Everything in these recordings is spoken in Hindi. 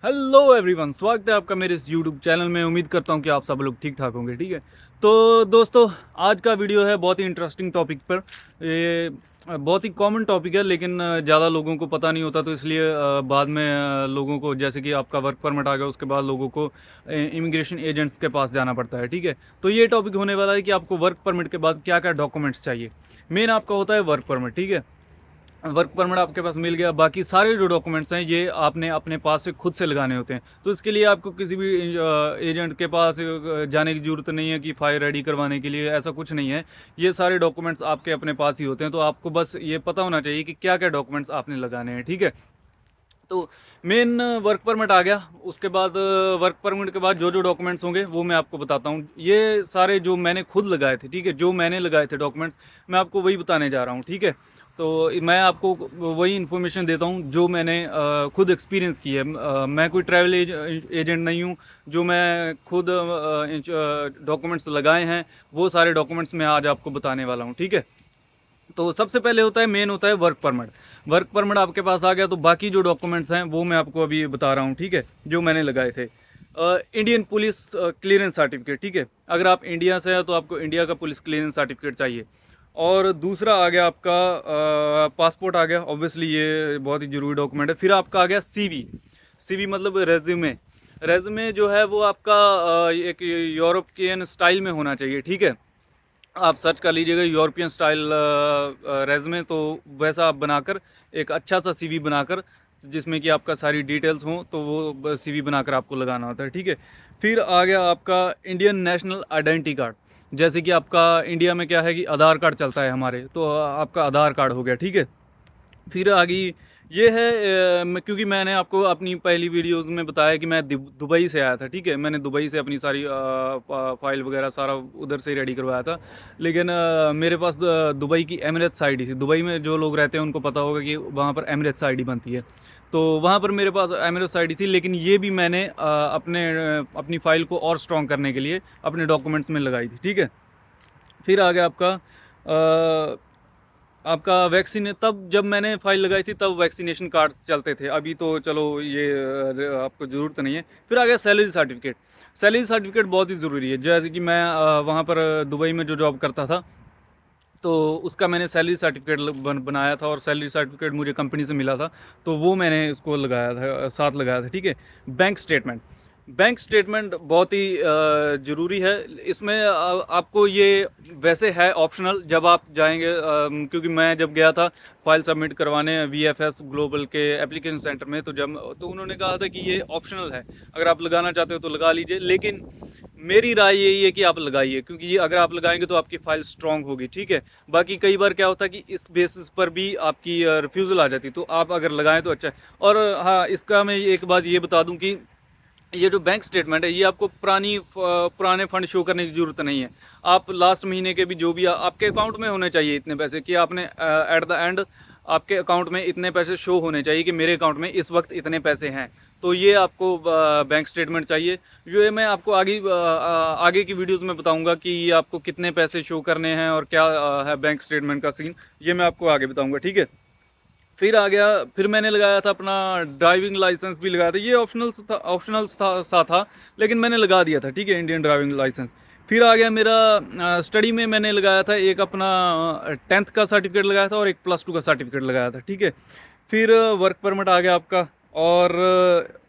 हेलो एवरीवन, स्वागत है आपका मेरे इस यूट्यूब चैनल में। उम्मीद करता हूँ कि आप सब लोग ठीक ठाक होंगे। ठीक है, तो दोस्तों, आज का वीडियो है बहुत ही इंटरेस्टिंग टॉपिक पर। ये बहुत ही कॉमन टॉपिक है, लेकिन ज़्यादा लोगों को पता नहीं होता, तो इसलिए बाद में लोगों को, जैसे कि आपका वर्क परमिट आ गया, उसके बाद लोगों को इमिग्रेशन एजेंट्स के पास जाना पड़ता है। ठीक है, तो ये टॉपिक होने वाला है कि आपको वर्क परमिट के बाद क्या क्या डॉक्यूमेंट्स चाहिए। मेन आपका होता है वर्क परमिट। ठीक है, वर्क परमिट आपके पास मिल गया, बाकी सारे जो डॉक्यूमेंट्स हैं ये आपने अपने पास से खुद से लगाने होते हैं। तो इसके लिए आपको किसी भी एजेंट के पास जाने की ज़रूरत नहीं है कि फाइल रेडी करवाने के लिए, ऐसा कुछ नहीं है। ये सारे डॉक्यूमेंट्स आपके अपने पास ही होते हैं, तो आपको बस ये पता होना चाहिए कि क्या क्या डॉक्यूमेंट्स आपने लगाने हैं। ठीक है, तो मेन वर्क परमिट आ गया। उसके बाद वर्क परमिट के बाद जो जो डॉक्यूमेंट्स होंगे वो मैं आपको बताता हूँ। ये सारे जो मैंने खुद लगाए थे, ठीक है, जो मैंने लगाए थे डॉक्यूमेंट्स, मैं आपको वही बताने जा रहा हूँ। ठीक है, तो मैं आपको वही इन्फॉर्मेशन देता हूँ जो मैंने खुद एक्सपीरियंस की है। मैं कोई ट्रैवल एजेंट नहीं हूँ। जो मैं खुद डॉक्यूमेंट्स लगाए हैं, वो सारे डॉक्यूमेंट्स मैं आज आपको बताने वाला हूँ। ठीक है, तो सबसे पहले होता है, मेन होता है वर्क परमिट। वर्क परमिट आपके पास आ गया तो बाकी जो डॉक्यूमेंट्स हैं वो मैं आपको अभी बता रहा हूँ। ठीक है, जो मैंने लगाए थे, इंडियन पुलिस क्लियरेंस सर्टिफिकेट। ठीक है, अगर आप इंडिया से हैं तो आपको इंडिया का पुलिस क्लियरेंस सर्टिफिकेट चाहिए। और दूसरा आ गया आपका पासपोर्ट आ गया, ऑब्वियसली ये बहुत ही ज़रूरी डॉक्यूमेंट है। फिर आपका आ गया सीवी। सीवी मतलब रेज्यूमे। रेज्यूमे जो है वो आपका एक यूरोपियन स्टाइल में होना चाहिए। ठीक है, आप सर्च कर लीजिएगा यूरोपियन स्टाइल रेज़्मे, तो वैसा आप बनाकर एक अच्छा सा सीवी बनाकर, जिसमें कि आपका सारी डिटेल्स हों, तो वो सीवी बनाकर आपको लगाना होता है। ठीक है, फिर आ गया आपका इंडियन नेशनल आइडेंटिटी कार्ड। जैसे कि आपका इंडिया में क्या है कि आधार कार्ड चलता है हमारे, तो आपका आधार कार्ड हो गया। ठीक है, फिर आ गई ये है क्योंकि मैंने आपको अपनी पहली वीडियोस में बताया कि मैं दुबई से आया था। ठीक है, मैंने दुबई से अपनी सारी फाइल वगैरह सारा उधर से ही रेडी करवाया था। लेकिन मेरे पास दुबई की एमिरेट्स आईडी थी। दुबई में जो लोग रहते हैं उनको पता होगा कि वहाँ पर एमिरेट्स आईडी बनती है। तो वहाँ पर मेरे पास एमिरेट्स आईडी थी, लेकिन ये भी मैंने अपनी फ़ाइल को और स्ट्रॉन्ग करने के लिए अपने डॉक्यूमेंट्स में लगाई थी। ठीक है, फिर आ गया आपका वैक्सीन। तब जब मैंने फ़ाइल लगाई थी तब वैक्सीनेशन कार्ड चलते थे, अभी तो चलो ये आपको ज़रूरत नहीं है। फिर आ गया सैलरी सर्टिफिकेट। सैलरी सर्टिफिकेट बहुत ही ज़रूरी है। जैसे कि मैं वहाँ पर दुबई में जो जॉब करता था, तो उसका मैंने सैलरी सर्टिफिकेट बनाया था, और सैलरी सर्टिफिकेट मुझे कंपनी से मिला था, तो वो मैंने उसको लगाया था, साथ लगाया था। ठीक है, बैंक स्टेटमेंट। बैंक स्टेटमेंट बहुत ही ज़रूरी है। इसमें आपको ये वैसे है ऑप्शनल जब आप जाएंगे, क्योंकि मैं जब गया था फाइल सबमिट करवाने वीएफएस ग्लोबल के एप्लीकेशन सेंटर में, तो उन्होंने कहा था कि ये ऑप्शनल है, अगर आप लगाना चाहते हो तो लगा लीजिए। लेकिन मेरी राय यही है कि आप लगाइए, क्योंकि ये अगर आप लगाएंगे तो आपकी फ़ाइल स्ट्रांग होगी। ठीक है, बाकी कई बार क्या होता है कि इस बेसिस पर भी आपकी रिफ्यूज़ल आ जाती है, तो आप अगर लगाएं तो अच्छा है। और हाँ, इसका मैं एक बात ये बता दूं कि ये जो बैंक स्टेटमेंट है, ये आपको पुराने फंड शो करने की ज़रूरत नहीं है। आप लास्ट महीने के भी जो भी आपके अकाउंट में होने चाहिए इतने पैसे, कि आपने एट द एंड आपके अकाउंट में इतने पैसे शो होने चाहिए कि मेरे अकाउंट में इस वक्त इतने पैसे हैं। तो ये आपको बैंक स्टेटमेंट चाहिए। जो है मैं आपको आगे की वीडियोस में बताऊंगा कि आपको कितने पैसे शो करने हैं और क्या है बैंक स्टेटमेंट का सीन, ये मैं आपको आगे बताऊंगा। ठीक है, फिर आ गया, फिर मैंने लगाया था अपना ड्राइविंग लाइसेंस भी लगाया था। ये ऑप्शनल सा था, लेकिन मैंने लगा दिया था। ठीक है, इंडियन ड्राइविंग लाइसेंस। फिर आ गया मेरा स्टडी में मैंने लगाया था एक अपना 10th का सर्टिफिकेट लगाया था, और एक +2 का सर्टिफिकेट लगाया था। ठीक है, फिर वर्क परमिट आ गया आपका। और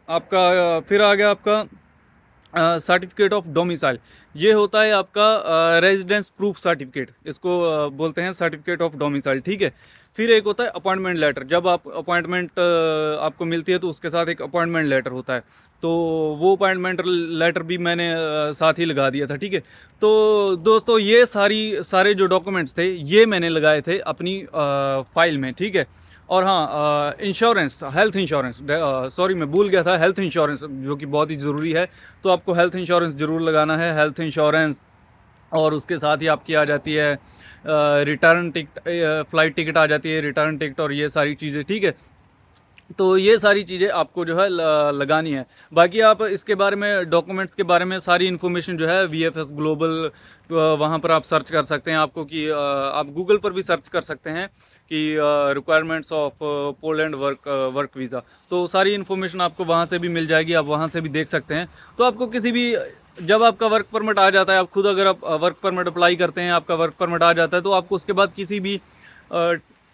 आपका फिर आ गया आपका सर्टिफिकेट ऑफ डोमिसाइल। ये होता है आपका रेजिडेंस प्रूफ सर्टिफिकेट, इसको बोलते हैं सर्टिफिकेट ऑफ डोमिसाइल। ठीक है, फिर एक होता है अपॉइंटमेंट लेटर। जब आप अपॉइंटमेंट आपको मिलती है तो उसके साथ एक अपॉइंटमेंट लेटर होता है, तो वो अपॉइंटमेंट लेटर भी मैंने साथ ही लगा दिया था। ठीक है, तो दोस्तों, ये सारे जो डॉक्यूमेंट्स थे ये मैंने लगाए थे अपनी फाइल में। ठीक है, और हाँ, इंश्योरेंस, हेल्थ इंश्योरेंस, सॉरी मैं भूल गया था, हेल्थ इंश्योरेंस जो कि बहुत ही ज़रूरी है। तो आपको हेल्थ इंश्योरेंस ज़रूर लगाना है, हेल्थ इंश्योरेंस। और उसके साथ ही आपकी आ जाती है रिटर्न टिकट, फ़्लाइट टिकट आ जाती है, रिटर्न टिकट, और ये सारी चीज़ें। ठीक है, तो ये सारी चीज़ें आपको जो है लगानी है। बाकी आप इसके बारे में, डॉक्यूमेंट्स के बारे में सारी इन्फॉर्मेशन जो है वीएफएस ग्लोबल, वहाँ पर आप सर्च कर सकते हैं। आपको कि आप गूगल पर भी सर्च कर सकते हैं कि requirements of Poland work visa, तो सारी इन्फॉर्मेशन आपको वहाँ से भी मिल जाएगी, आप वहाँ से भी देख सकते हैं। तो आपको किसी भी, जब आपका वर्क परमिट आ जाता है, आप खुद अगर आप वर्क परमिट अप्लाई करते हैं, आपका वर्क परमिट आ जाता है, तो आपको उसके बाद किसी भी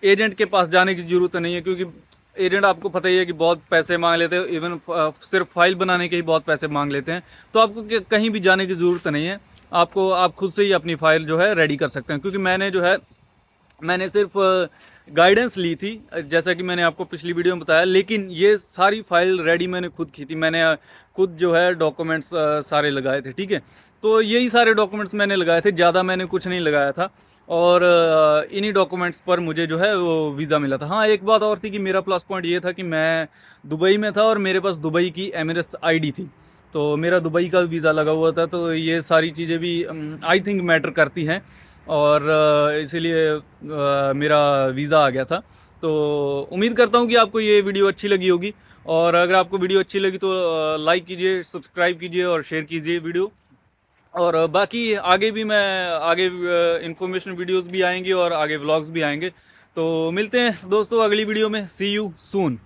एजेंट के पास जाने की ज़रूरत नहीं है, क्योंकि एजेंट आपको पता ही है कि बहुत पैसे मांग लेते हैं, इवन सिर्फ फाइल बनाने के ही बहुत पैसे मांग लेते हैं। तो आपको कहीं भी जाने की ज़रूरत नहीं है, आपको आप खुद से ही अपनी फ़ाइल जो है रेडी कर सकते हैं। क्योंकि मैंने जो है, मैंने सिर्फ गाइडेंस ली थी, जैसा कि मैंने आपको पिछली वीडियो में बताया, लेकिन ये सारी फाइल रेडी मैंने खुद की थी। मैंने खुद जो है डॉक्यूमेंट्स सारे लगाए थे, ठीक है। तो यही सारे डॉक्यूमेंट्स मैंने लगाए थे, ज़्यादा मैंने कुछ नहीं लगाया था, और इन्हीं डॉक्यूमेंट्स पर मुझे जो है वो वीज़ा मिला था। हाँ, एक बात और थी कि मेरा प्लस पॉइंट ये था कि मैं दुबई में था और मेरे पास दुबई की एमिरेट्स आईडी थी, तो मेरा दुबई का वीज़ा लगा हुआ था। तो ये सारी चीज़ें भी आई थिंक मैटर करती हैं, और इसीलिए मेरा वीज़ा आ गया था। तो उम्मीद करता हूँ कि आपको ये वीडियो अच्छी लगी होगी, और अगर आपको वीडियो अच्छी लगी तो लाइक कीजिए, सब्सक्राइब कीजिए और शेयर कीजिए वीडियो। और बाकी आगे भी मैं, आगे इंफॉर्मेशन वीडियोस भी आएंगी और आगे व्लॉग्स भी आएंगे। तो मिलते हैं दोस्तों अगली वीडियो में। सी यू सून।